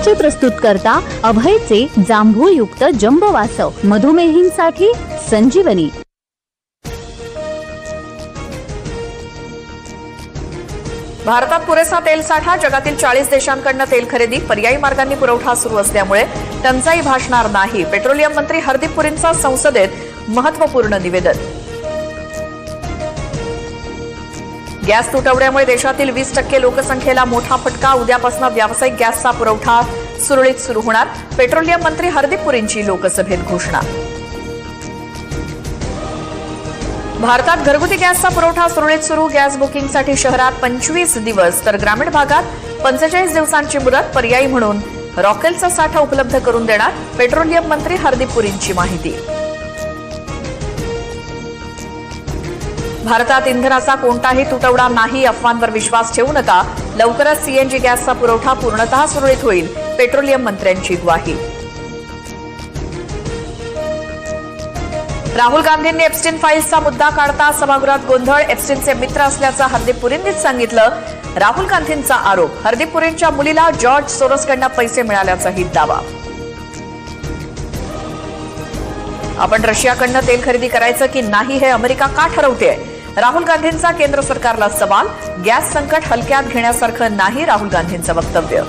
चे प्रस्तुतकर्ता अभयचे जांभूळयुक्त जंबो वासव, मधुमेहींसाठी संजीवनी। भारतात पुरेसा तेल साठा, जगातील 40 देशांकडून तेल खरेदी, पर्यायी मार्गांनी पुरवठा सुरू असल्यामुळे टंचाई भासणार नाही। पेट्रोलियम मंत्री हरदीप पुरींचा संसदेत महत्त्वपूर्ण निवेदन। गॅस तुटवड्यामुळे देशातील 20% लोकसंख्येला मोठा फटका, उद्यापासून व्यावसायिक गॅसचा पुरवठा सुरळीत सुरू होणार। पेट्रोलियम मंत्री हरदीप पुरींची लोकसभेत घोषणा। भारतात घरगुती गॅसचा पुरवठा सुरळीत सुरू, गॅस बुकिंगसाठी शहरात 25 दिवस तर ग्रामीण भागात 45 दिवसांची मुदत, पर्यायी म्हणून रॉकेलचा साठा उपलब्ध करून देणार। पेट्रोलियम मंत्री हरदीप पुरींची माहिती। भारतात इंधनाचा कोणताही तुटवडा नाही, अफवांवर विश्वास ठेवू नका। लवकरच सीएनजी गॅसचा पुरवठा पूर्णतः सुरळीत होईल, पेट्रोलियम मंत्र्यांची ग्वाही। राहुल गांधींनी एप्स्टीन फाईल्सचा मुद्दा काढता सभागृहात गोंधळ, एप्स्टीनचे मित्र असल्याचं हरदीप पुरींनीच सांगितलं। राहुल गांधींचा आरोप, हरदीप पुरींच्या मुलीला जॉर्ज सोरोसकडून पैसे मिळाल्याचाही दावा। आपण रशियाकडून तेल खरेदी करायचं की नाही हे अमेरिका का ठरवतेय? राहुल गांधींचा केंद्र सरकारला सवाल। गॅस संकट हलक्यात घेण्यासारखं नाही, राहुल गांधींचं वक्तव्य।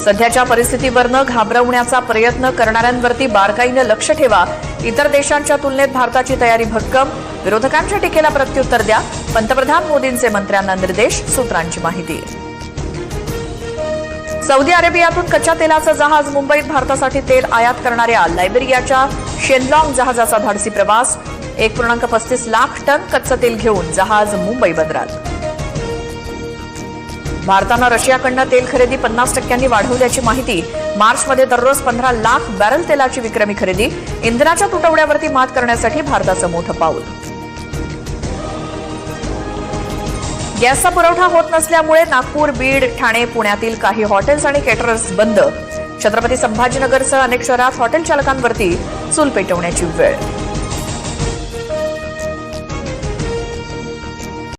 सध्याच्या परिस्थितीवर न घाबरवण्याचा प्रयत्न करणाऱ्यांवरती बारकाईनं लक्ष ठेवा। इतर देशांच्या तुलनेत भारताची तयारी भक्कम, विरोधकांच्या टीकेला प्रत्युत्तर द्या। पंतप्रधान मोदींचे मंत्र्यांना निर्देश, सूत्रांची माहिती। सौदी अरेबियातून कच्च्या तेलाचं जहाज मुंबईत भारतासाठी तेल आयात करणाऱ्या लायबेरियाच्या शेनलॉंग जहाजाचा धाडसी प्रवास। 1.35 लाख टन कच्चं तेल घेऊन जहाज मुंबई बंदरात। भारतानं रशियाकडून तेल खरेदी 50% वाढवल्याची माहिती। मार्चमध्ये दररोज 15 लाख बॅरल तेलाची विक्रमी खरेदी। इंधनाच्या तुटवड्यावरती मात करण्यासाठी भारताचं मोठं पाऊल। गॅसचा पुरवठा होत नसल्यामुळे नागपूर, बीड, ठाणे, पुण्यातील काही हॉटेल्स आणि केटरर्स बंद। छत्रपती संभाजीनगरसह अनेक शहरात हॉटेल चालकांवरती चूल पेटवण्याची वेळ।